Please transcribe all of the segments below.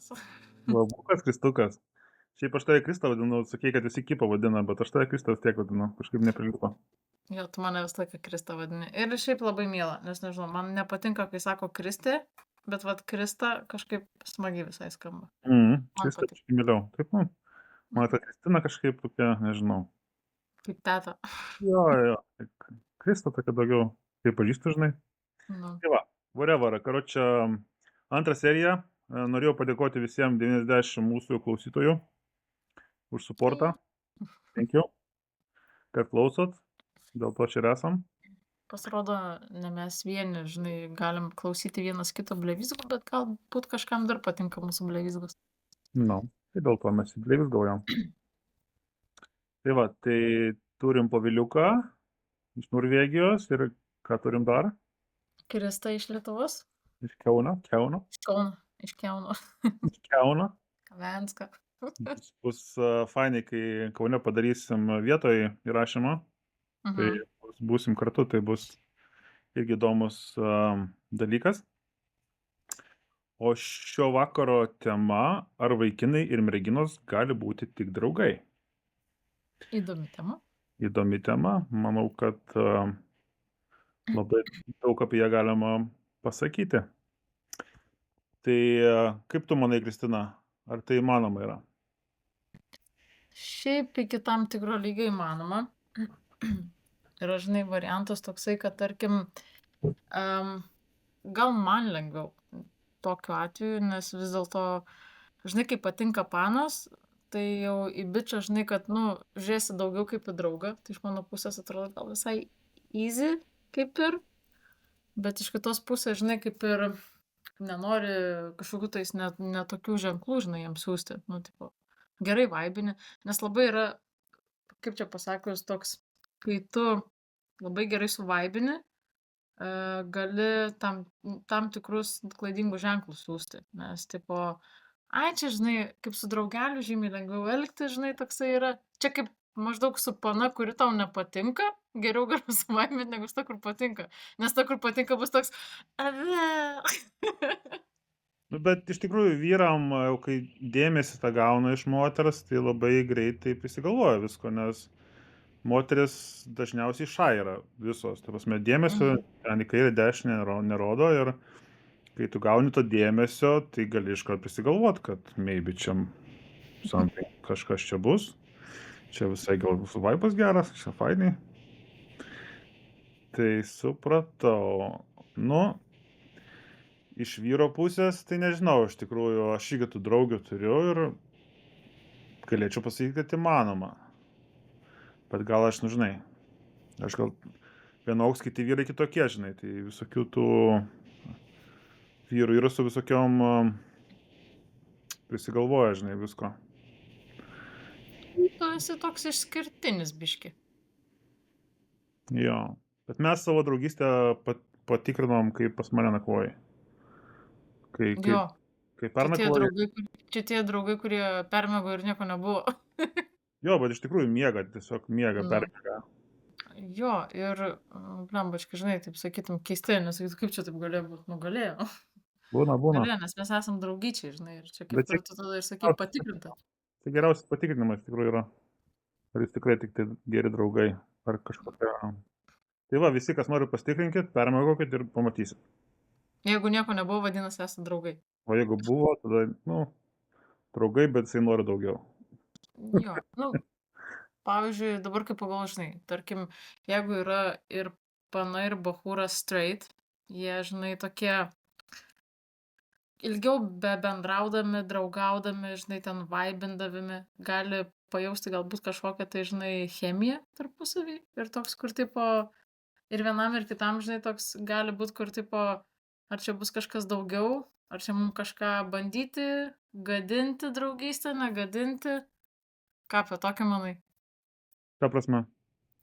Slavukas, Kristukas. Šiaip aš tave Kristą vadinu, sakei, kad visi Kipą vadina, bet aš tave Kristą vis tiek vadinu, kažkaip neprilipo. Jo, tu mane visą laiką Krista vadini. Ir šiaip labai miela, nes nežinau, man nepatinka, kai sako Kristė, bet vat Krista kažkaip smagiai visai skamba. Man Kristą patinka. kažkaip mieliau. Taip, nu, man ta Kristina kažkaip tokia, nežinau. Kaip teta. Jo, Kristą tokia daugiau, kaip pažįstu, žinai. Nu. Tai va, whatever, karočią, antrą seriją. Norėjau padėkoti visiems 90 mūsų klausytojų už suportą. Thank you, kad klausot. Dėl to čia ir esam. Pasirodo, ne mes vieni, žinai, galim klausyti vienas kito blevizgų, bet galbūt kažkam dar patinka mūsų blevizgus. Nu, tai dėl to mes į Bleivis galvojam. Tai va, tai turim paviliuką iš Norvegijos ir ką turim dar? Krista iš Lietuvos? Iš Kauno. Iš Kauno. Iš Kauno. Iš Kauno. Kavenska. Bus fainai, kai Kaune padarysim vietoj įrašymą. Tai būsim kartu, tai bus irgi įdomus dalykas. O šio vakaro tema, ar vaikinai ir merginos gali būti tik draugai? Įdomi tema. Įdomi tema, manau, kad labai daug apie ją galima pasakyti. Tai kaip tu manai, Kristina, ar tai įmanoma yra? Šiaip iki tam tikro lygio įmanoma. Yra, žinai, variantas toksai, kad tarkim, gal man lengviau tokiu atveju, nes vis dėlto, žinai, kai patinka panos, tai jau į bičą, žinai, kad, nu, žiūrėsi daugiau kaip į draugą, tai iš mano pusės atrodo gal visai easy, kaip ir, bet iš kitos pusės, žinai, kaip ir nenori kažkokių tais netokių ženklų, žinai, jam siūsti, nu, tipo, gerai vaibini, nes labai yra, kaip čia pasakius, toks, kai tu labai gerai suvaibini, gali tam tikrus klaidingus ženklus siųsti, nes, tipo, ai, čia, žinai, kaip su draugeliu žymiai lengviau elgtis, žinai, toksai yra, čia kaip maždaug su pana, kuri tau nepatinka, geriau galiu suvaibinti negu su ta, kur patinka, nes ta, kur patinka, bus toks, Nu, bet iš tikrųjų vyram, jau kai dėmesį tą gauna iš moters, tai labai greitai prisigalvoja visko, nes moteris dažniausiai šai yra visos. Tai prasme, dėmesio ten į kairę dešinę nerodo ir kai tu gauni to dėmesio, tai gali iškart prisigalvot, kad maybe čia something, kažkas čia bus. Čia visai gal vaibas geras, čia fainai. Tai supratau. Nu, iš vyro pusės, tai nežinau, iš tikrųjų, aš irgi tų draugių turiu ir galėčiau pasakyti, kad įmanoma. Bet gal aš, nu, žinai, aš gal vienoks, kiti vyrai kitokie, žinai, tai visokių tų vyrų yra su visokiom prisigalvoja, žinai, visko. Tu esi toks išskirtinis biški. Jo, bet mes savo draugystę patikrinom, kaip pas mane nakvojai. Jo. Kai pernakvojai. Čia tie draugai, kurie permego ir nieko nebuvo. Jo, bet iš tikrųjų miega, tiesiog miega, Nu. permiega. Jo, ir, blembačkai, žinai, taip sakytum, keistai, nesakytum, kaip čia taip galėjo būti, nu galėjo. Būna. Galėjo, nes mes esam draugyčiai, žinai, ir čia kaip Bet ir tu tada ir sakai, patikrinta. Tai geriausias patikrinimas iš tikrųjų yra. Ar jūs tikrai tik tai geri draugai, ar kažkokia. Tai va, visi, kas nori pasitikrinkit, permėgaukit ir pamatysit. Jeigu nieko nebuvo, vadinasi, esate draugai. O jeigu buvo, tada, nu, draugai, bet jisai nori daugiau. Jo, nu, pavyzdžiui, dabar kaip pagalvoju, žinai, tarkim, jeigu yra ir pana ir bachūras straight, jie, žinai, tokie ilgiau bendraudami, draugaudami, žinai, ten vaibindavimi, gali pajausti galbūt kažkokią, tai, žinai, chemiją tarpusavį ir toks, kur, tipo, ir vienam ir kitam, žinai, toks gali būti, kur, tipo, ar čia bus kažkas daugiau, ar čia mums kažką bandyti, gadinti draugystę, negadinti. Ką apie tokią manai? Ta prasme.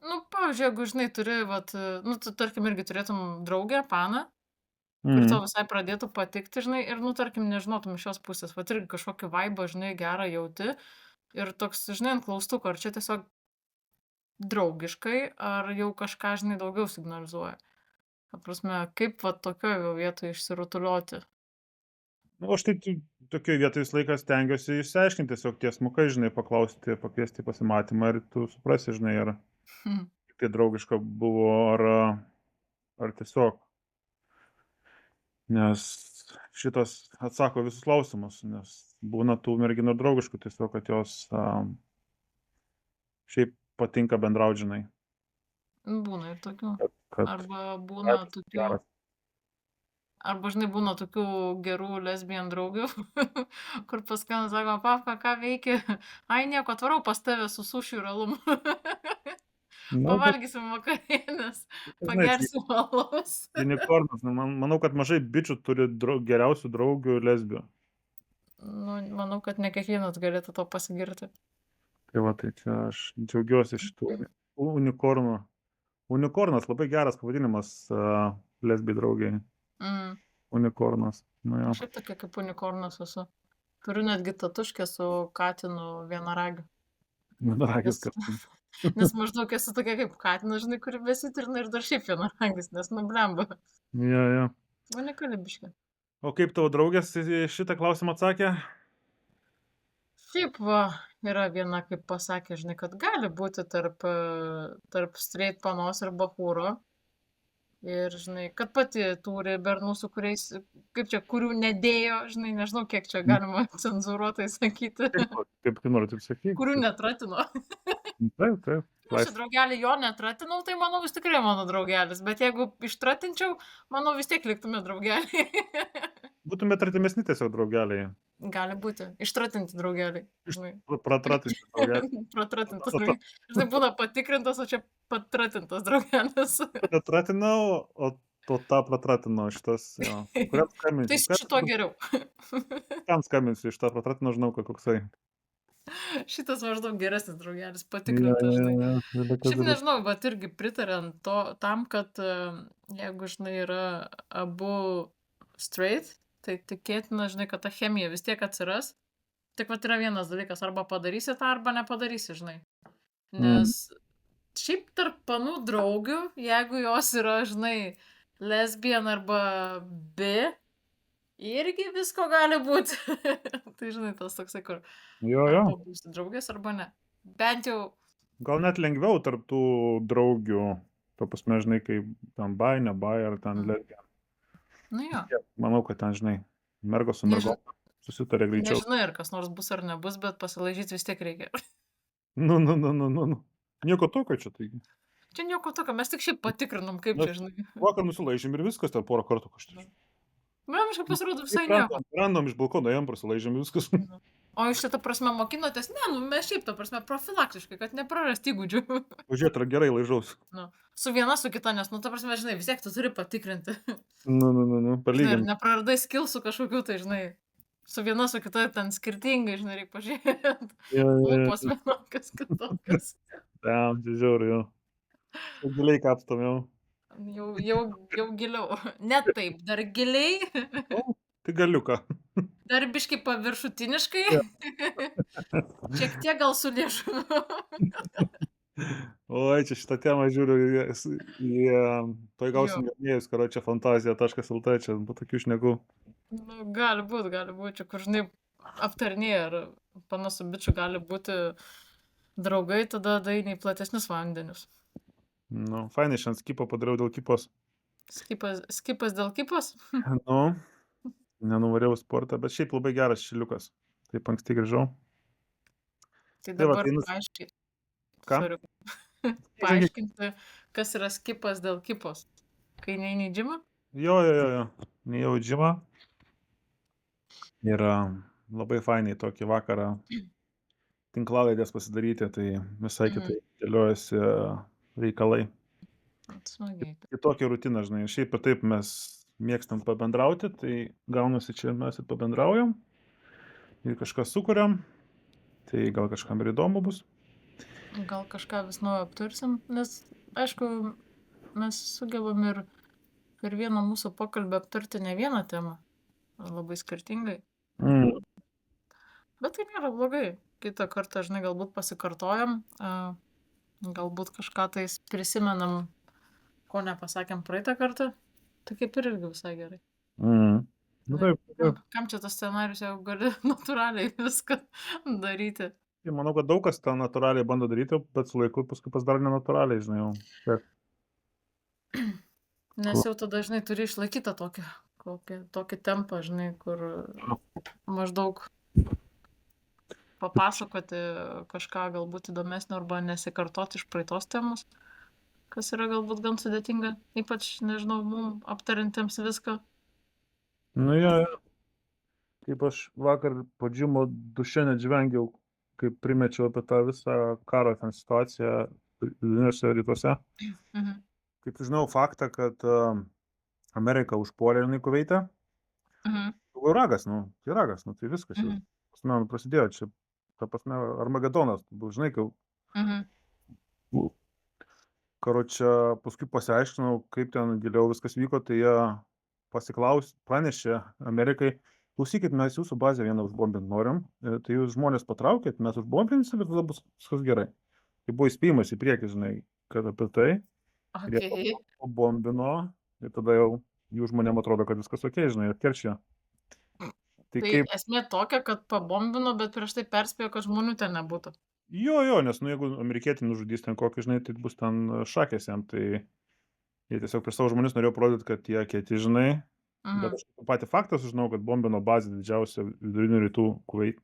Nu, pavyzdžiui, jeigu, žinai, turi, vat, nu, tu, tarkim, irgi turėtum draugę, paną, kuri tau visai pradėtų patikti, žinai, ir, nu, tarkim, nežinotum iš šios pusės, vat irgi kažkokį vaibą, žinai, gerą jauti, ir toks, žinai, ant klaustuko, ar čia tiesiog draugiškai, ar jau kažką, žinai, daugiau signalizuoja. Ta prasme, kaip, vat, tokioje vietoje išsirutuliuoti? Nu, aš tai tokioj vietoj visą laiką stengiuosi išsiaiškinti, tiesiog tiesmukai, žinai, paklausti, pakviesti į pasimatymą ir tu suprasi, žinai, ar tai draugiška buvo, ar tiesiog, nes šitas atsako visus klausimus, nes būna tų merginų draugiškų, tiesiog, kad jos šiaip patinka bendraut, žinai, Būna ir tokių. kad Arba būna vibas tokių, geras. arba žinai, būna tokių gerų lesbian draugių, kur paskambina, sako, papka, ką veiki? Ai, nieko, atvarau pas tave su sušiu ir alum. Nu, bet, Pavalgysim vakarienės, žinai, pagersim alaus. unikornas, manau, kad mažai bičių turi geriausių draugių lesbių. Nu, manau, kad ne kiekvienas galėtų to pasigirti. Tai va, tai čia aš džiaugiuosi šitų unikornų. Unikornas labai geras pavadinimas lesbiai draugiai. Mm. Unikornas. Nu, jo. Šiaip tokia kaip unikornas esu. Turiu netgi tatuškę su katinu vienaragiu. Vienaragis, Nes, kad. nes maždaug esu tokia kaip katinas, žinai, kuri besitrina ir dar šiaip vienaragis, nes nublemba. Jo, jo. Unikali biškė. O kaip tavo draugės į šitą klausimą atsakė? Šiaip va, yra viena, kaip pasakė, žinai, kad gali būti tarp straight panos ir bachūro. Ir, žinai, kad pati turi bernų, su kuriais, kaip čia, kurių nedėjo, žinai, nežinau, kiek čia galima cenzūruotai sakyti, Kaip tu nori, taip sakyti. kurių netratino. Taip, taip. Nu, šį draugelį jo netratinau, tai manau, jis tikrai mano draugelis, bet jeigu ištratinčiau, manau, vis tiek liktume draugeliai. Būtumėt artimesni tiesiog draugeliai. Gali būti. Ištratinti draugeliai. Žinai. Pratratinti draugeliai. Pratratintas draugelis. Žinai, būna patikrintas, o čia patratintas draugelis. Netratinau, o tą pratratinau šitas. Jo. Kuriam Tai skambinsiu? su šituo geriau. Kam skambinsiu? Šitą pratratinau, žinau, koksai. Šitas maždaug geresnis draugelis, patikrintas, žinai. Šiaip nežinau, bet irgi pritariant tam, kad jeigu, žinai, yra abu straight, tai tikėtina, žinai, kad ta chemija vis tiek atsiras. Tik vat yra vienas dalykas, arba padarysi tą, arba nepadarysi, žinai. Nes šiaip tarp panų draugių, jeigu jos yra, žinai, lesbian arba bi, irgi visko gali būti. Tai, žinai, tas toksai, kur Jo. arba būsi draugės, arba ne. Bent jau, Gal net lengviau tarp tų draugių. To pasme, žinai, kai ten bai, ne bai, ar ten lesbian. nu jo. Manau, kad ten, žinai, mergos su mergom susitarė greičiau. Nežinai, ar kas nors bus ar nebus, bet pasilaižyti vis tiek reikia. Nu. Nieko tokio čia, taigi. Čia nieko tokio, mes tik šiaip patikrinom, kaip čia, žinai. Vakar nusilaižėm ir viskas, ten porą kartų kažkaip. Man kažkaip pasirodo visai nieko. Random iš balkono jam prasilaižėm viskas. O iš šitą prasme mokinotės? Ne, nu mes šiaip, ta prasme, profilaktiškai, kad neprarasti įgūdžių. Pažiūrėt, ar gerai laižaus. Nu, su viena, su kita, nes, nu, ta prasme, žinai, vis tiek tu turi patikrinti. Nu, Žinai, ir palygint. nepraradai skilsų kažkokių, tai, žinai, su viena, su kita ten skirtingai, žinai, reikia pažiūrėti. Lūpos vienokios, kitokios. Tam, čia žiauri, jo. Giliai kapstom jau. Jau giliau. Ne taip, dar giliai, Tai galiuką. dar biškai paviršutiniškai. Šiek tiek gal su lėšu. Oi, čia šitą temą žiūriu toj gausim gavėjus, karočią fantazija.lt, čia po tokių šnekų. Nu, gali būt, čia kur, žinai, aptarnėja, ar pana su bičiu gali būti draugai, tada dainiai platesnius vandenius. Nu, fainai, šiandien skipą padariau dėl kipos. Skipas dėl kipos? Nu, nenuvariau sportą, bet šiaip labai geras šiliukas. Taip anksti grįžau. Tai Tai va, dabar tai paaiškinti. Ką? Paaiškinti, kas yra skipas dėl kipos. Kai neini į džimą? Jo. Nejau į džimą. Ir labai fainai tokį vakarą tinklalaidės pasidaryti, tai visai kitaip dėliojasi reikalai. Smagiai. Kitokia rutina, žinai. Šiaip ir taip mes mėgstam pabendrauti, tai gaunasi čia mes ir pabendraujam ir kažką sukuriam, tai gal kažkam ir įdomu bus. Gal kažką vis naujo aptursim, nes, aišku, mes sugebam ir per vieną mūsų pokalbį aptarti ne vieną temą, labai skirtingai. Bet tai nėra blogai. Kitą kartą, žinai, galbūt pasikartojam, galbūt kažką tais prisimenam, ko nepasakėm praeitą kartą, tai kaip ir irgi visai gerai. Nu Žinai, taip, taip. kam čia tas scenarijus, jeigu gali natūraliai viską daryti. Tai manau, kad daug kas tą natūraliai bando daryti, bet su laiku paskui pasidaro nenatūraliai, žinai, jau. Tiek. Nes jau tada, žinai, turi išlaikyti tą tokį tempą, žinai, kur maždaug papasakoti kažką galbūt įdomesnio arba nesikartoti iš praeitos temos, kas yra galbūt gan sudėtinga, ypač, nežinau, mum aptarintiems viską. Nu jo, kaip aš vakar po džimo duše net žvengiau, kaip primečiau apie tą visą karo ten situaciją vidiniuose rytuose. Mhm. Kaip žinau faktą, kad Amerika užpuolė žinai Kuveitą. Mhm. Tai ragas, tai viskas jau. Mhm. Man prasidėjo čia, ta prasme, Armagedonas, žinai, kai Mhm. karočią paskui pasiaiškinau, kaip ten giliau viskas vyko, tai jie pranešė Amerikai, klausykit, mes jūsų bazę vieną užbombinti norim, tai jūs žmonės patraukit, mes užbombinsim ir tada bus viskas gerai. Tai buvo įspėjimas į priekį, žinai, kad apie tai. Ir jie Okay. pabombino ir tada jau jų žmonėm atrodo, kad viskas ok, žinai, atkeršė. Tai Tai kaip, esmė tokia, kad pabombino, bet prieš tai perspėjo, kad žmonių ten nebūtų. jo, nes, nu, jeigu amerikietį nužudys ten kokį, žinai, tai bus ten šakės jam, tai jie tiesiog prieš savo žmonės norėjo parodyti, kad jie kieti, žinai, bet Mhm. aš patį faktą sužinau, kad bombino bazę didžiausią vidurinių rytų Kuveit,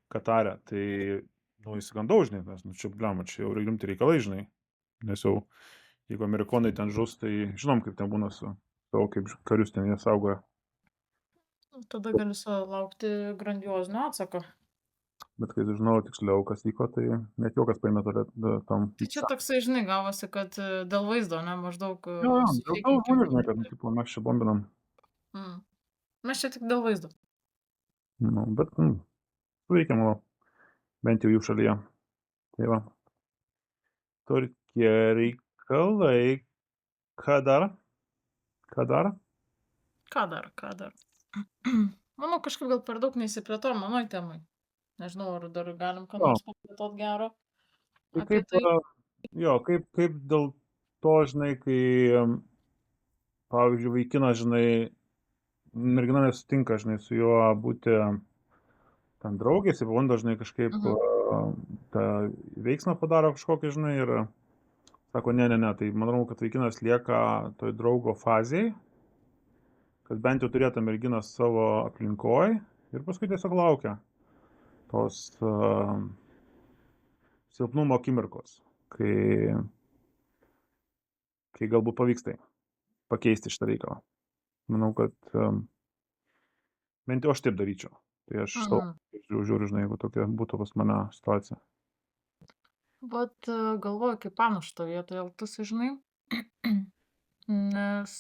Katare, tai, nu, įsigandau, žinai, nes, nu, čia, blema, čia jau rimti reikalai, žinai, nes jau, jeigu amerikonai ten žus, tai žinom, kaip ten būna su savo, kaip karius ten jie saugoja. Tada gali sulaukti grandiozinio atsako. Bet kai sužinojau tiksliau, kas vyko, tai net juokas paėmė tam. Tai čia toksai, žinai, gavosi, kad dėl vaizdo, ne, maždaug Jo, dėl sufeikinkim. žmonių, žinai, kad, nu, tipo, mes čia bombinam. Mm. Mes čia tik dėl vaizdo. Nu, bet, suveikia, manau, bent jau jų šalyje. Tai va. Tokie reikalai. Ką dar? Ką dar? Manau, kažkaip gal per daug neįsiplėtojom manoj temai. Nežinau, ar dar galim ką Jo. nors paplėtot gero Tai apie kaip, tai. kaip dėl to, žinai, kai, pavyzdžiui, vaikinas, žinai, mergina nesutinka, žinai, su juo būti ten draugės, ir bando, žinai, kažkaip tą veiksmą padaro kažkokį, žinai, ir sako, ne, tai manau, kad vaikinas lieka toj draugo fazėje, kad bent jau turėtų merginą savo aplinkoje ir paskui tiesiog laukia tos silpnumo akimirkos, kai galbūt pavyks tai pakeisti šitą reikalą. Manau, kad bent jau aš taip daryčiau. Tai aš žiūriu, žinai, jeigu tokia būtų pas mane situacija. Vat galvoju, kaip Ana šito vietoje elgtųsi, žinai. Nes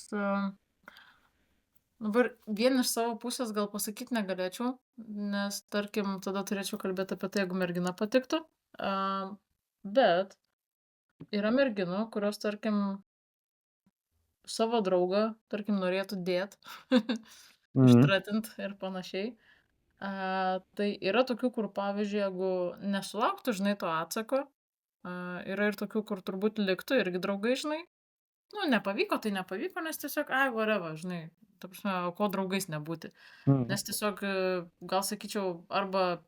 dabar vien iš savo pusės gal pasakyti negalėčiau, nes, tarkim, tada turėčiau kalbėti apie tai, jeigu mergina patiktų. Bet yra merginų, kurios, tarkim, savo draugą, tarkim, norėtų dėt, ištratint ir panašiai. Tai yra tokių, kur, pavyzdžiui, jeigu nesulauktų, žinai, to atsako, yra ir tokių, kur turbūt liktų irgi draugai, žinai. Nu, nepavyko, tai nepavyko, nes tiesiog, whatever, žinai, ta prasme, ko draugais nebūti. Nes tiesiog, gal sakyčiau, arba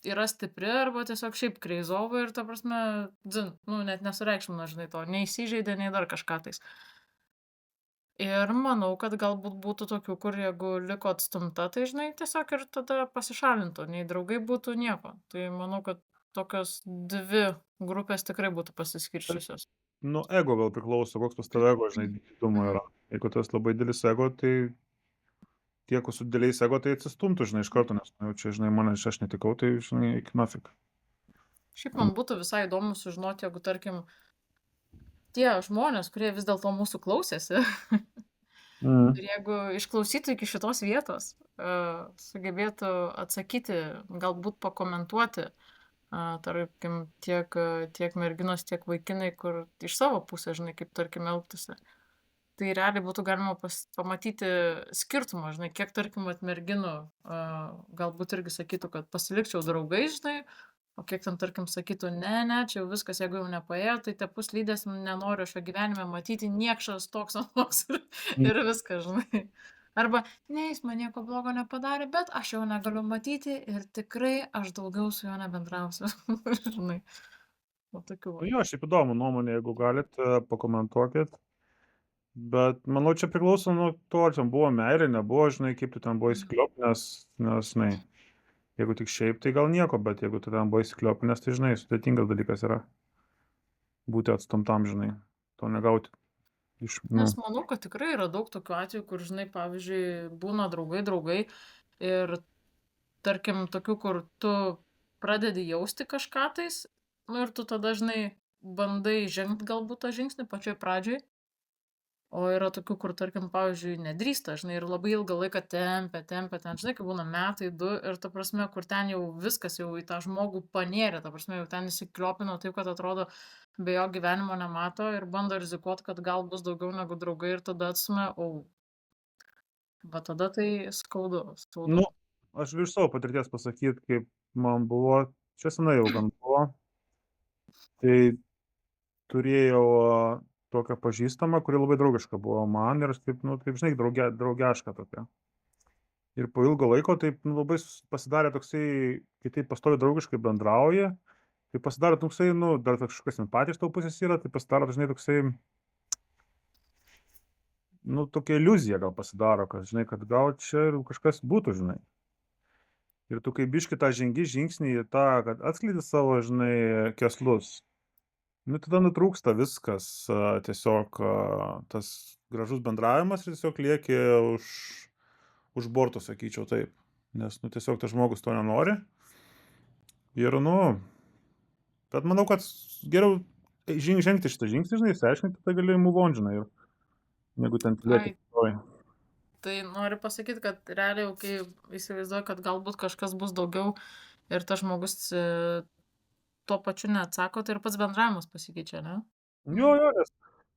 yra stipri, arba tiesiog šiaip kreizova ir, ta prasme, nu, net nesureikšmina, žinai, to, neįsižeidė, nei dar kažką tais. Ir manau, kad galbūt būtų tokių, kur jeigu liko atstumta, tai, žinai, tiesiog ir tada pasišalintų, nei draugai būtų nieko. Tai manau, kad tokios dvi grupės tikrai būtų pasiskirščiusios. Nu, ego gal priklauso, koks pas tavo ego, žinai, didumo yra. Jeigu tas labai didelis ego, tai tie, kur su dideliais ego, tai atsistumtų, žinai, iš karto, nes, nu, čia, žinai, mane aš netikau, tai, žinai, iki nafik. Šiaip man būtų visai įdomu sužinoti, jeigu, tarkim, tie žmonės, kurie vis dėlto mūsų klausėsi, ir jeigu išklausytų iki šitos vietos, sugebėtų atsakyti, galbūt pakomentuoti, tarkim, tiek merginos, tiek vaikinai, kur iš savo pusės, žinai, kaip, tarkim, elgtųsi. Tai realiai būtų galima pamatyti skirtumą, žinai, kiek, tarkim, merginų galbūt irgi sakytų, kad pasilikčiau draugai, žinai, o kiek ten, tarkim, sakytų, ne, čia jau viskas, jeigu jau nepaėjo, tai te puslydės nenoriu šio gyvenime matyti, niekšas toks anoks ir viskas, žinai. Arba, ne, jis man nieko blogo nepadarė, bet aš jo negaliu matyti ir tikrai aš daugiau su juo nebendrausiu. Žinai, va tokių Nu va. jo, šiaip įdomu nuomonė, jeigu galit, pakomentuokit. Bet manau, čia priklauso nuo to, ar ten buvo meilė, nebuvo, žinai, kaip tu ten buvai Mm. įsikliopinęs, nes, žinai, jeigu tik šiaip, tai gal nieko, bet jeigu tu ten buvai įsikliopinęs, tai, žinai, sudėtingas dalykas yra būti atstumtam, žinai, to negauti iš, nu, Nes manau, kad tikrai yra daug tokių atvejų, kur, žinai, pavyzdžiui, būna draugai ir, tarkim, tokių, kur tu pradedi jausti kažką tais, nu ir tu tada, žinai, bandai žengti galbūt tą žingsnį pačioj pradžioj. O yra tokių, kur, tarkim, pavyzdžiui, nedrįsta, žinai, ir labai ilgą laiką tempia, ten, žinai, kai būna metai, du, ir ta prasme, kur ten jau viskas jau į tą žmogų panėrė, ta prasme, jau ten įsikliopino taip, kad atrodo, be jo gyvenimo nemato ir bando rizikuoti, kad gal bus daugiau negu draugai ir tada atstumia, o, va tada tai skaudu, skaudu. nu, aš galiu iš savo patirties pasakyt, kaip man buvo, čia senai jau gan buvo, tai turėjau tokią pažįstamą, kuri labai draugiška buvo man ir aš taip, nu, taip, žinai, draugeška tokia. Ir po ilgo laiko taip, nu, labai pasidarė toksai, kai taip pastoviai draugiškai bendrauji, tai pasidaro toksai, nu, dar kažkokios simpatijos tavo pusės yra, tai pasidaro dažnai toksai, nu, tokia iliuzija gal pasidaro, kad, žinai, kad gal čia ir kažkas būtų, žinai. Ir tu kai biški tą žengi žingsnį į tą, kad atskleidi savo, žinai, kėslus, nu, tada nutrūksta viskas, tiesiog tas gražus bendravimas ir tiesiog lieki už borto, sakyčiau taip. Nes, nu, tiesiog tas žmogus to nenori. Ir, nu, bet manau, kad geriau žengti šitą žingsnį, žinai, išsiaiškinti, tada gali move on, žinai, ir negu ten tylėti. Ai, tai noriu pasakyti, kad realiai jau kai įsivaizduoju, kad galbūt kažkas bus daugiau ir tas žmogus tuo pačiu neatsako, tai ir pats bendravimas pasikeičia, ne? Jo, jo, nes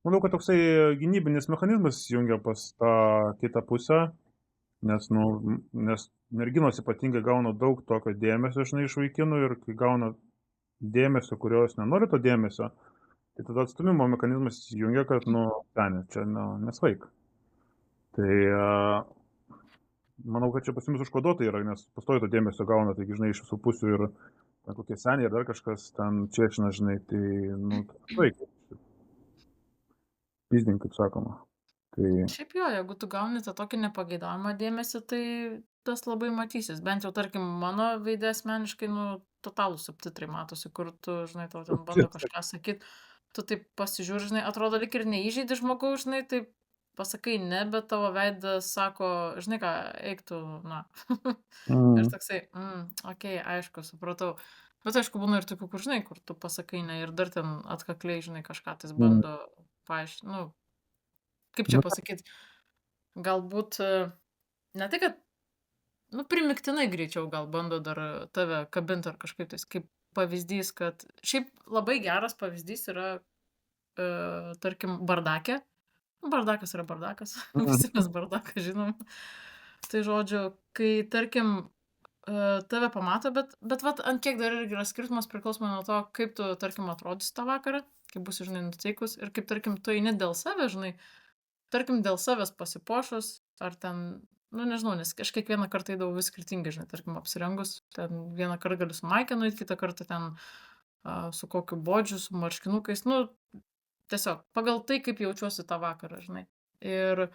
manau, kad toksai gynybinis mechanizmas įsijungia pas tą kitą pusę, nes, nu, nes merginos ypatingai gauna daug tokio dėmesio, žinai, iš vaikinų ir kai gauna dėmesio, kurios nenori to dėmesio, tai tada atstumimo mechanizmas įsijungia, kad, nu, ten, čia, nu, nesvaik. Tai manau, kad čia pas jumis užkoduota yra, nes pastovi to dėmesio gauna, taigi, žinai, iš visų pusių ir ten kokie seniai ar dar kažkas ten čečina, žinai, tai, nu, vaikai, pizdink, kaip sakoma. Tai, Šiaip jo, jeigu tu gauni tą tokį nepageidaujamą dėmesį, tai tas labai matysis. Bent jau, tarkim, mano veide asmeniškai, nu, totalūs subtitrai matosi, kur tu, žinai, tau ten bando kažką sakyti, tu taip pasižiūri, žinai, atrodo, lik ir neįžeidi žmogaus, žinai, taip pasakai ne, bet tavo veidas sako, žinai ką, eik tu, na. Ir mm, toksai, okei, aišku, supratau. Bet aišku, būna ir tokių, kur, žinai, kur tu pasakai ne ir dar ten atkakliai, žinai, kažką tais mm, bando paaiškinti, nu, kaip čia nu, pasakyti, galbūt ne tai, kad, nu, primiktinai greičiau gal bando dar tave kabinti ar kažkaip tais, kaip pavyzdys, kad šiaip labai geras pavyzdys yra, tarkim, bardakė. Nu, bardakas yra bardakas, mm, visi mes bardaką žinom. Tai žodžiu, kai, tarkim, tave pamato, bet vat ant kiek dar irgi yra skirtumas priklausomai nuo to, kaip tu, tarkim, atrodysi tą vakarą, kaip bus, žinai, nuteikus ir kaip, tarkim, tu eini dėl savęs, žinai, tarkim, dėl savęs pasipuošus, ar ten, nu, nežinau, nes aš kiekvieną kartą eidavau vis skirtingai, žinai, tarkim, apsirengus, ten vieną kartą galiu su maike nueit, kitą kartą ten su kokiu bodžiu, su marškinukais, nu, tiesiog pagal tai, kaip jaučiuosi tą vakarą, žinai. Ir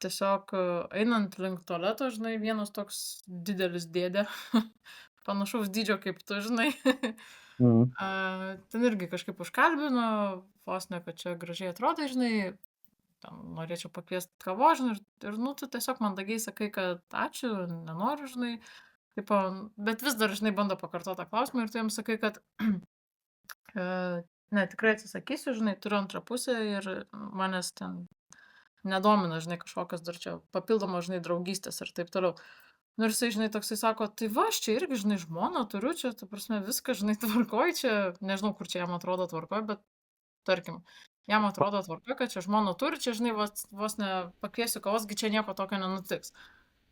tiesiog einant link tualeto, žinai, vienas toks didelis dėdė, panašaus dydžio kaip tu, žinai, mm, ten irgi kažkaip užkalbino, vos ne, kad čia gražiai atrodai, žinai, ten norėčiau pakviesti kavos, žinai, ir, nu, tu tiesiog mandagiai sakai, kad ačiū, nenoriu, žinai, tipo, bet vis dar, žinai, bando pakartoti tą klausimą ir tu jam sakai, kad ne, tikrai atsisakysiu, žinai, turiu antrą pusę ir manęs ten nedomina, žinai, kažkokios dar čia papildomos, žinai, draugystės ir taip toliau. Nu ir jisai, žinai, toksai sako, tai va, aš čia irgi, žinai, žmoną turiu, čia, ta prasme, viskas, žinai, tvarkoj, čia, nežinau, kur čia jam atrodo tvarkoj, bet tarkim, jam atrodo tvarkoj, kad čia žmoną turi, čia, žinai, vos ne pakviesiu kavos, gi čia nieko tokio nenutiks.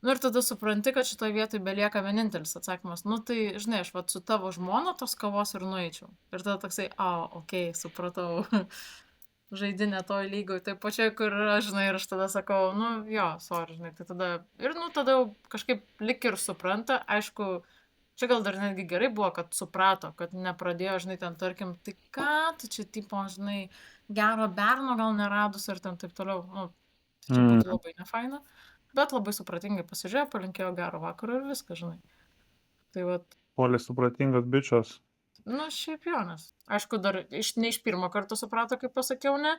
Nu ir tada supranti, kad šitoje vietoje belieka vienintelis atsakymas. Nu tai, žinai, aš vat su tavo žmona tos kavos ir nueičiau. Ir tada toksai, okei, supratau. žaidi ne toj lygoj, tai pačioj, kur aš, žinai, ir aš tada sakau, nu, jo, sorry, žinai, tai tada, ir, nu, tada jau kažkaip lik ir supranta, aišku, čia gal dar netgi gerai buvo, kad suprato, kad nepradėjo, žinai, ten, tarkim, tai ką, tu čia, tipo, žinai, gero berno gal neradus ir ten taip toliau, nu, tai čia būtų Mm. labai nefaina, bet labai supratingai pasižiūrėjo, palinkėjo gero vakaro ir viską, žinai. Tai vat, Poliai supratingas bičias. nu, šiaip jo, nes, aišku, dar ne iš pirmo karto suprato, kaip pasakiau, ne,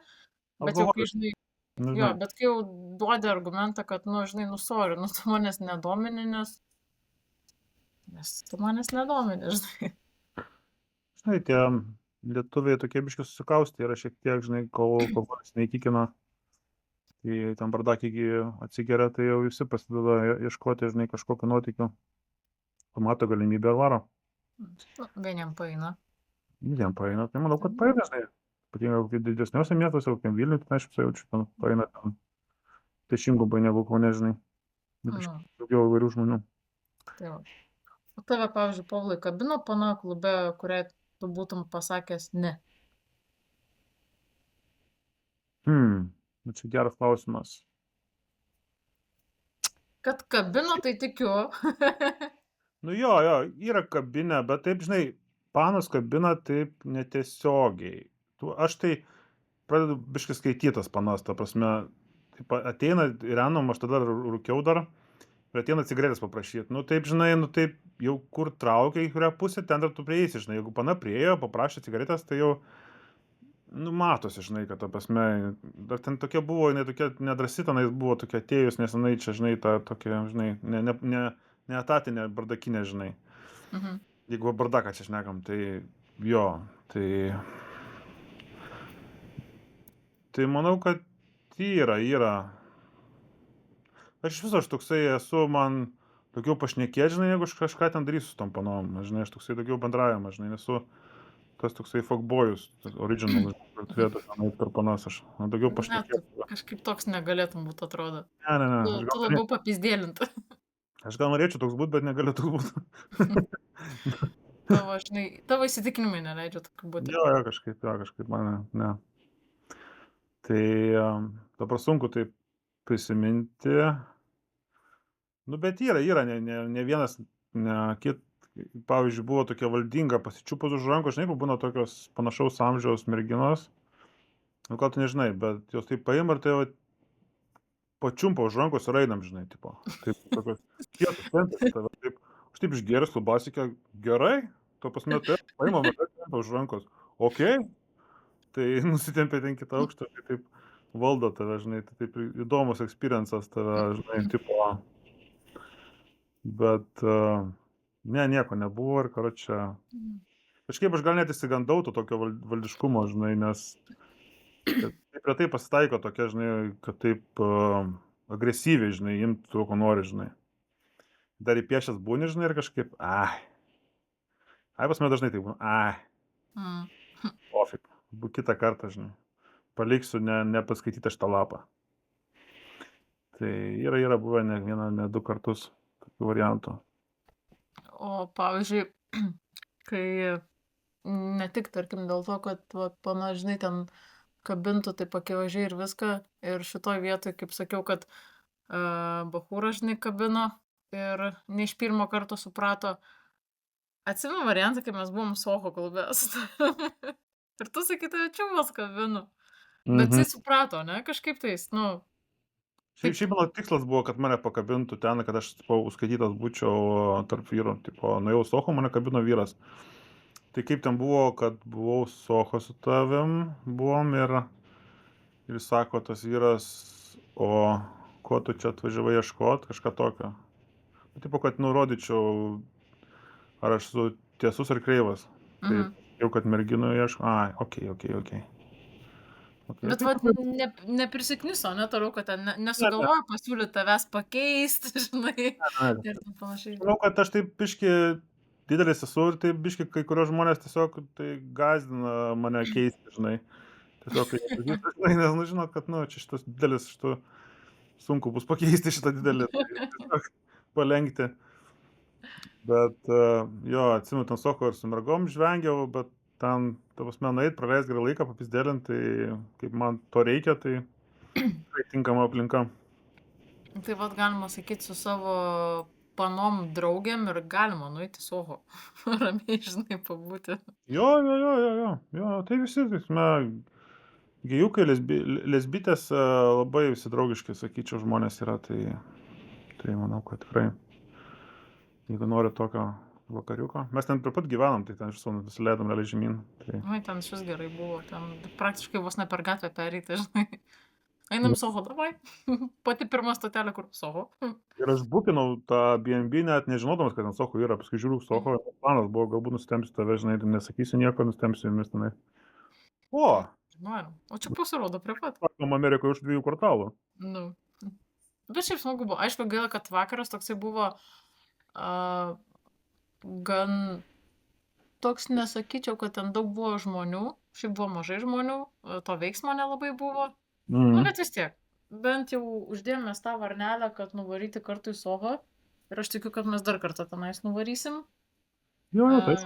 bet jau, kai, Alkoholis, žinai, nu, jo, žinai. bet kai jau duodi argumentą, kad, nu, žinai, nu, sorry, nu, tu manęs nedomini, nes tu manęs nedomini, žinai. Žinai, tie lietuviai tokie biški susikaustę yra šiek tiek, žinai, kol alkoholis neįtikina. Tai ten bardakį atsigeria, tai jau visi pasideda ieškoti, žinai, kažkokio nuotykio. Pamato galimybę ir varo. Nu, vieniem paeina. Jiem paeina, tai manau, kad paeina, žinai. Ypatingai kokie didesniuose miestuose, kokiam Vilniui, tai aš jaučiu, ten paeina ten 10 negu Kaune, žinai. Biškį Nu, daugiau įvairių žmonių. tai va. O tave, pavyzdžiui, Pavlai, kabino pana klube, kuriai tu būtum pasakęs ne. Nu, čia geras klausimas. Kad kabino, tai tikiu. Nu jo, yra kabinė, bet taip, žinai, panos kabina taip netiesiogiai. Aš tai pradedu biškai skaitytas panas, ta prasme, taip ateina Irenom, aš tada rūkiau dar, ir ateina cigaretės paprašyti. Nu taip, žinai, nu taip, jau kur traukia į kurią pusę, ten dar tu prieisi, žinai, jeigu pana priejo, paprašė cigaretės, tai jau, nu matosi, žinai, kad ta prasme, dar ten tokia buvo, jinai tokia nedrasi tenais buvo, tokia atėjus, nes jinai čia, žinai, ta tokia, žinai, ne etatinė, bardakinė, žinai. Mhm. Jeigu bardaką čia šnekam, tai jo, tai manau, kad yra. Aš iš viso, aš toksai esu, man daugiau pašnekėt, žinai, jeigu aš kažką ten darysiu su tom panom, žinai, aš toksai daugiau bendravimas, žinai, nesu tas toksai fuckboyus, original, kur turėtų ten eit per panas, aš daugiau Ne, tu pašnekėt. kažkaip toks negalėtum būti, atrodo. Ne, Tu labiau papizdėlint. aš gal norėčiau toks būt, bet negaliu toks būt. Tavo, žinai, tavo įsitikinimai neleidžia tokiu būti. Jo, kažkaip man, ne. Tai dabar sunku taip prisiminti. Nu, bet yra, ne vienas, ne kit. Pavyzdžiui, buvo tokia valdinga pasičiupus už rankos, žinai, būna tokios panašaus amžiaus merginos. Nu, gal tu nežinai, bet jos taip paima ir tai jau pačiumpa už rankos ir einam, žinai, tipo. Taip, tokios kietos tempės tave, taip. Aš taip išgėręs lubasikė, gerai, tuo pasme, taip, paima mane tempia už rankos. Okei. Tai nusitempia ten kitą aukštą, tai taip valdo tave, žinai, tai taip įdomus experiences tave, žinai, tipo. Bet ne, nieko nebuvo ir, karočią, kažkaip aš gal net įsigandau to tokio valdiškumo, žinai, nes taip retai pasitaiko tokia, žinai, kad taip agresyviai, žinai, imti to, ko nori, žinai. Dar įpiešęs būni, žinai, ir kažkaip, pas mane dažnai taip būna, pofik, kitą kartą, žinai, paliksiu nepaskaityti šitą lapą. Tai yra buvę ne vieną, ne 2 kartus tokių variantų. O, pavyzdžiui, kai ne tik, tarkim, dėl to, kad, pana, žinai, ten kabintų taip akivaizdžiai ir viską, ir šitoj vietoj, kaip sakiau, kad bachūras, žinai, kabino ir ne iš pirmo karto suprato. Atsimenu variantą, kai mes buvom Soho klube. Ir tu sakai, tave čiūvas kabinu. Bet jis suprato, ne, kažkaip tais, nu. Šiaip mano tikslas buvo, kad mane pakabintų ten, kad aš užskaitytas būčiau tarp vyrų. Tipo, nuėjau Soho, mane kabino vyras. Tai kaip ten buvo, kad buvau Soho su tavim, buvom ir sako tas vyras, o ko tu čia atvažiavai ieškot, kažką tokio. Tipo, kad nurodyčiau, ar aš su tiesus ar kreivas. Tai jau, kad merginų ieško, okei. Bet vat neprisikniso, ne, toliau, kad ten nesugalvojo pasiūlyti tavęs pakeisti, žinai, ir panašiai. Manau, kad aš taip biški didelis esu ir taip biški kai kurios žmonės tiesiog tai gazdina mane keisti, žinai. Tiesiog, žinai, nes, nu, žinot, kad, nu, čia šitas didelis, sunku bus pakeisti šitą didelį, tai tiesiog palengti. Bet, jo, atsimenu, ten Soho ir su mergom žvengiau, bet ten, ta prasme, nueit, praleist gerą laiką, papizdėlint, tai kaip man to reikia, tai tikrai tinkama aplinka. Tai vat galima sakyt, su savo panom draugėm ir galima nueiti į Soho. Ramiai, žinai, pabūti. Jo, tai visi, tai prasme, gėjukai, lesbytės labai visi draugiški, sakyčiau, žmonės yra, tai manau, kad tikrai, jeigu nori tokio vakariuko. Mes ten prie pat gyvenam, tai ten iš viso nusileidom realiai žemyn. Tai... Oi, ten šis gerai buvo, ten praktiškai vos ne per gatvę pereiti, žinai. Einam Soho, davai. Pati pirma stotelė, kur Soho. Ir aš bukinau tą B&B net nežinodamas, kad ten Soho yra, paskui žiūriu Soho, planas buvo, galbūt nustempsiu tave, žinai, tai nesakysiu nieko, nustempsiu jumis tenai. O! Žinojau. O čia pasirodo prie pat. Pakom Amerikoje už 2 kvartalų. Nu. Bet šiaip smagu buvo. Aišku, gaila, kad vakaras toksai buvo gan toks, nesakyčiau, kad ten daug buvo žmonių. Šiaip buvo mažai žmonių, to veiksmo nelabai buvo. Nu, bet vis tiek. Bent jau uždėjome tą varnelę, kad nuvaryti kartu į Soho. Ir aš tikiu, kad mes dar kartą tenais nuvarysim. Jo, taip.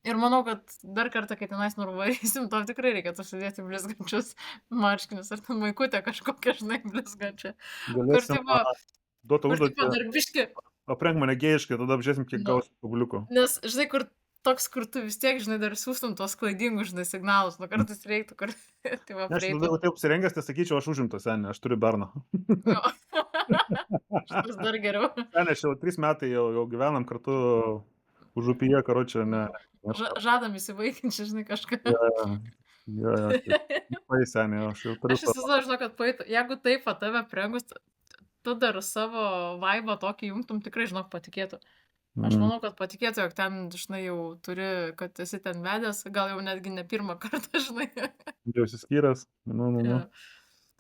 Ir manau, kad dar kartą, kai tenais nuvarysim, to tikrai reikėtų sudėti blizgančius marškinius ar ten maikutę kažkokią, žinai, blizgančią. Galėsim duoti Kur tipo užduotį, dar biški. aprenk mane gėjiškai, tada apžiūrėsim, kiek gausim publikų. Nes, žinai, kur toks, kur tu vis tiek, žinai, dar siūstum tos klaidingus, žinai, signalus, nu kartais reiktų, kur tai va Aš prieitų. tada taip apsirengęs, tai sakyčiau, aš užimtas, seniai, aš turiu berną. Jo. Šitas dar geriau. Seniai, aš jau 3 metai jau gyvenam kartu užupyje, karočią, ne. Žadam įsivaikinti, žinai, kažką. Jo, tai seniai, aš jau turiu. Aš įsivaizduoju, žinau, kad paeitų, jeigu taip va tave aprengus, tu dar savo vaibą tokį jungtum, tikrai, žinok, patikėtų. Aš manau, kad patikėtų, jog ten, žinai, jau turi, kad esi ten vedęs, gal jau netgi ne pirmą kartą, žinai. Jau įsiskyręs.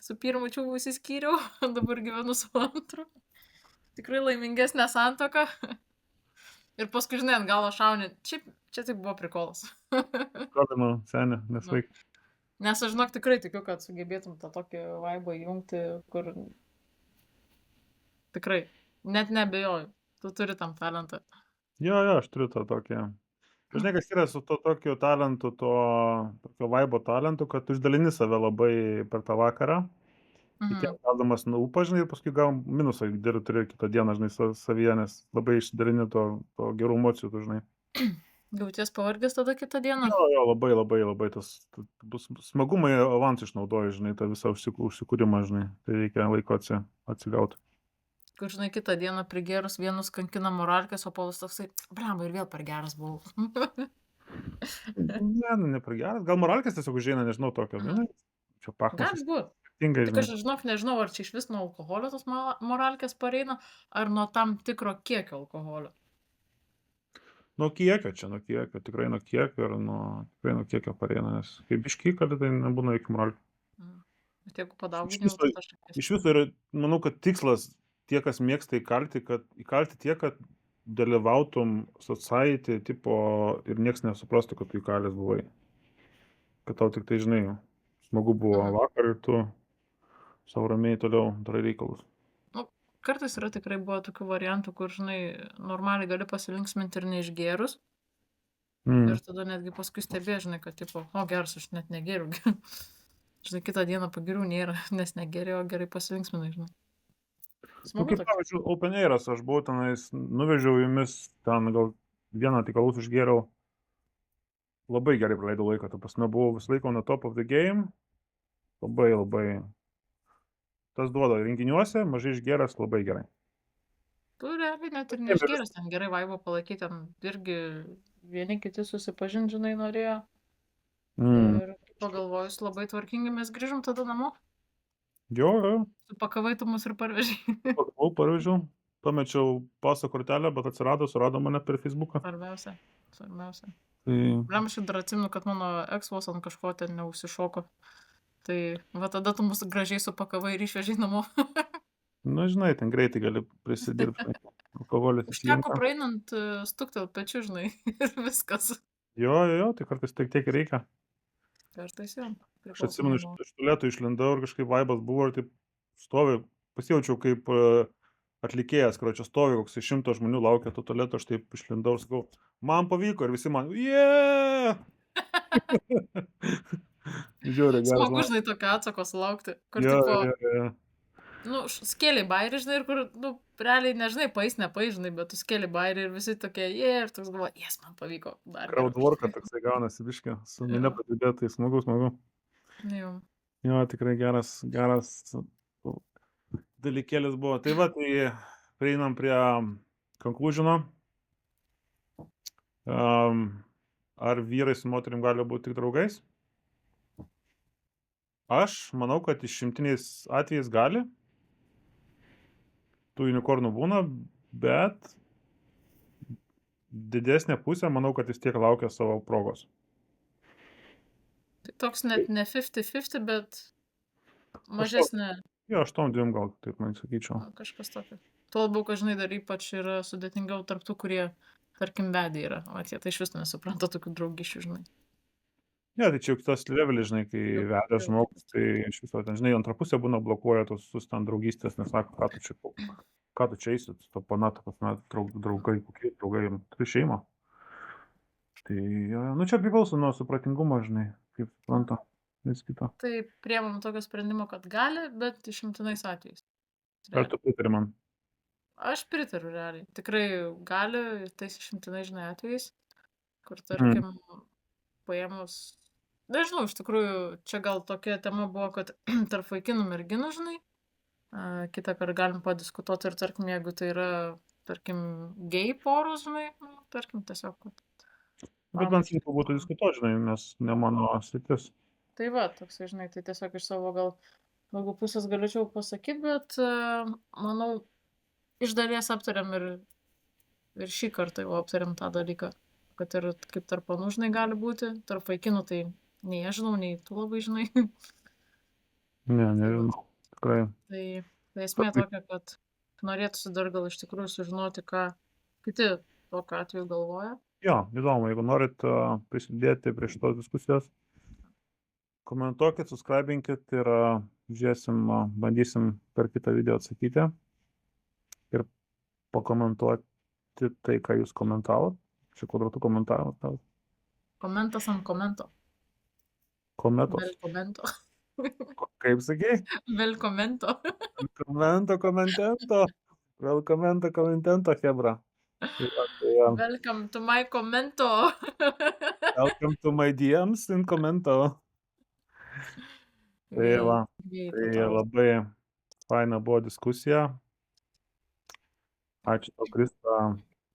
Su pirmu čia įsiskyriau, dabar gyvenu su antru. Tikrai laimingesnė santuoka. Ir paskui, žinai, ant galo šauni. Šiaip, čia tik buvo prikolas. Kodama, seniai, nesvaik. Nes aš, žinok, tikrai tikiu, kad sugebėtum tą tokį vaibą įjungti, kur tikrai, net nebejoju. Tu turi tam talentą. Jo, aš turiu tą tokį. Žinai, kas yra su to tokiu talentu, tokio vaibo talentu, kad tu išdalini save labai per tą vakarą. Kitiems galdamas ūpą, žinai, ir paskui gal minusą turi kitą dieną, žinai, savyje, nes labai išdalini to gerų emocijų, tu žinai. Jauties pavargęs tada kitą dieną? Jo, labai tas bus smagumai avansų išnaudoji, žinai, tą visą užsikūrimą, žinai, tai reikia laiko atsigauti. Kur, žinai, kitą dieną prigėrus vienus kankina moralkės, o Paulius toksai, blemba, ir vėl per geras buvau. Ne per geras, gal moralkės tiesiog užeina, nežinau, tokio, žinai, čia pachmas. Gali būt. Tik aš, žinok, nežinau, ar čia iš vis nuo alkoholio tos moralkės pareina, ar nuo tam tikro kiekio alkoholio. Nuo kiekio, tikrai nuo kiekio ir tikrai nuo kiekio pareina, nes kaip biški, kad tai nebūna iki moralkio. Bet jeigu padauginau, tai aš... Iš viso yra, manau, kad tikslas tie, kas mėgsta įkalti tiek, kad dalyvautum society tipo ir nieks nesuprastų, kad tu įkalęs buvai. Kad tau tik tai, žinai, smagu buvo vakar ir tu savo ramiai toliau darai reikalus. Nu, kartais yra tikrai buvo tokių variantų, kur, žinai, normaliai gali pasilinksminti ir neišgėrus. Ir tada netgi paskui stebė, žinai, kad tipo, o geras, aš net negeriu. Žinai, kitą dieną pagirių nėra, nes negeriu, o gerai pasilinksminai, žinai. Kaip pavyzdžiui, Open Airas, aš buvau tenais, nuvežiau jumis, ten gal vieną tik alus išgėriau, labai gerai praleidau laiką, ta prasme, buvau visą laiką on the top of the game, labai, tas duoda renginiuose, mažai išgėręs, labai gerai. Tu realiai net ir neišgėręs, ten gerai vaibą palaikyti, ten irgi vieni kiti susipažinti, žinai, norėjo. Ir pagalvojus, labai tvarkingai mes grįžom tada namo. Jo. Supakavai tu mus ir parvežiai. Parvežiau, pamečiau paso kortelę, bet surado mane per Facebooką. Svarbiausia. Tai... Blem, aš dar atsimenu, kad mano ex-vos ant kažko ten neužsišoko. Tai va tada tu mus gražiai supakavai ir išvežiai namo. Na, žinai, ten greitai gali prisidirbti. Alkoholis. Užteko praeinant stuktel pečiu, žinai, ir viskas. Jo, tai kartais tiek reikia. Kartais jau. Aš atsimenu, iš tualetų išlindau ir kažkaip vaibas buvo ir taip stovi, pasijaučiau kaip atlikėjas, čia stovi, koks 100 žmonių laukia to tualeto, aš taip išlindau ir sakau, man pavyko ir visi man, Žiauriai geras Smagu, man. žinai, tokio atsako sulaukti, kur Jo, tipo, jo, jo. nu, skėlė bairį, žinai, ir kur, nu, realiai nežinai, nepaeis, žinai, bet tu skėlė bairį ir visi tokie, ir toks galvoja, jes, man pavyko, dar geriau. Crowdworką toksai gaunasi biškį, su minia Jo, padidėt, tai smagu, smagu. jo. Jo, tikrai geras dalykėlis buvo. Tai va, tai prieinam prie conclusiono. Ar vyrai su moterim gali būti tik draugais? Aš manau, kad išimtiniais atvejais gali. Tų unikornų būna, bet didesnė pusė, manau, kad vis tiek laukia savo progos. Tai toks net ne 50-50, bet mažesnė, Jo, 8-2 gal, taip man sakyčiau. kažkas tokio. Tuo labiau, kad, žinai, dar ypač yra sudėtingiau tarptų, kurie, tarkim, vedė yra. O tie tai iš vis nesupranta tokių draugišių, žinai. Ne, tai čia jau kitas levelis, žinai, kai Jau, vedė jau. žmogus, tai iš viso ten, žinai, antrą pusę būna blokuoja tos ten draugystės, nesako, ką tu čia eisit, to panato, draugai, kokie draugai, turi šeimą. Tai, nu čia priklauso nuo supratingumo, žinai, kaip supranta, vis kito. Tai priemam tokio sprendimo, kad gali, bet išimtinais atvejais. Ar tu pritari man? Aš pritariu realiai. Tikrai gali ir tais išimtinai, žinai, atvejais, kur, tarkim, paėmus, nežinau, iš tikrųjų, čia gal tokia tema buvo, kad tarp vaikinų merginų, žinai, kitą kartą galim padiskutuoti ir, tarkim, jeigu tai yra, tarkim, gay poros, žinai, nu, tarkim, tiesiog, kad Bet man sunku būtų diskutuoti, žinai, nes ne mano sritis. tai va, toksai, žinai, tai tiesiog iš savo gal daugiau pusės galėčiau pasakyti, bet manau, iš dalies aptariam ir šį kartą jau aptariam tą dalyką, kad ir kaip tarp panų, žinai, gali būti, tarp vaikinų, tai nei aš žinau, nei tu labai žinai. Ne, nežinau, tikrai. Tai esmė tokia, kad norėtųsi dar gal iš tikrųjų sužinoti, ką kiti tokiu atveju galvoja. Jo, įdomu, jeigu norit prisidėti prie šitos diskusijos, komentuokit, subscribinkit ir žiūrėsim, bandysim per kitą video atsakyti ir pakomentuoti tai, ką jūs komentavot. Čia kvadratų komentavot. Komentas ant komento. Kometos. Vel komento. Kaip sakei? Vel komento. Komentento. Vel komentento, hebra. Welcome to my commento. Welcome to my DMs in commento. Tai va, tai labai faina buvo diskusija. Ačiū tau, Krista,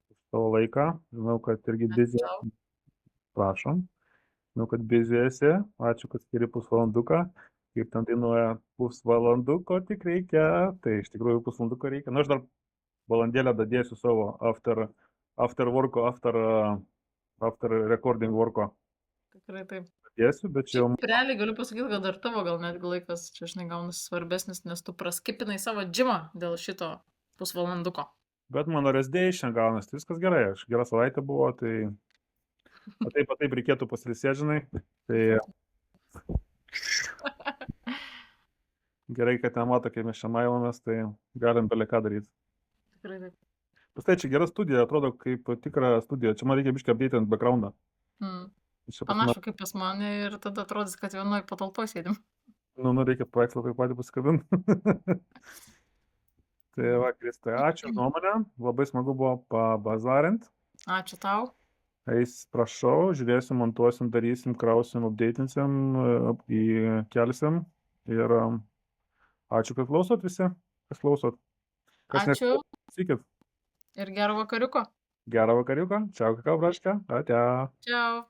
už tavo laiką. Žinau, kad irgi busy. Prašom. Žinau, kad busy esi. Ačiū, kad skiri pusvalanduką. Kaip ten dainuoja, pusvalanduko tik reikia. Tai iš tikrųjų pusvalanduko reikia. Nu, aš dar valandėlę dadėsiu savo after worko, after recording worko. Tikrai taip. Dadėsiu, bet čia jau... Realiai galiu pasakyti, kad dar tavo gal netgi laikas čia, žinai, gaunasi svarbesnis, nes tu praskipinai savo džimą dėl šito pusvalanduko. Bet mano rest day šiandien gaunasi, viskas gerai, aš gerą savaitę buvo, tai taip reikėtų pasilisėti, žinai. Tai gerai, kad nemato, kaip mes čia mailomės, tai galim bele ką daryti. Tikrai taip. Pastai čia gera studija, atrodo kaip tikra studija, čia man reikia biškai update'int backgroundą. Panašu kaip pas mane ir tada atrodys, kad vienoj patalpoj sėdim. Nu, reikia paveikslą taip patį pasikabinti. Tai va, Kristai, ačiū nuomonę, labai smagu buvo pabazarint. Ačiū tau. Eis, prašau, žiūrėsim, montuosim, darysim, krausim, updatinsim, įkelsim. Ir ačiū, kad klausot visi, kas klausot. Ačiū. Sveikit. Ir gero vakariuko. Gerą vakariuką. Čiau, kakao, braška. Atia. Čiau.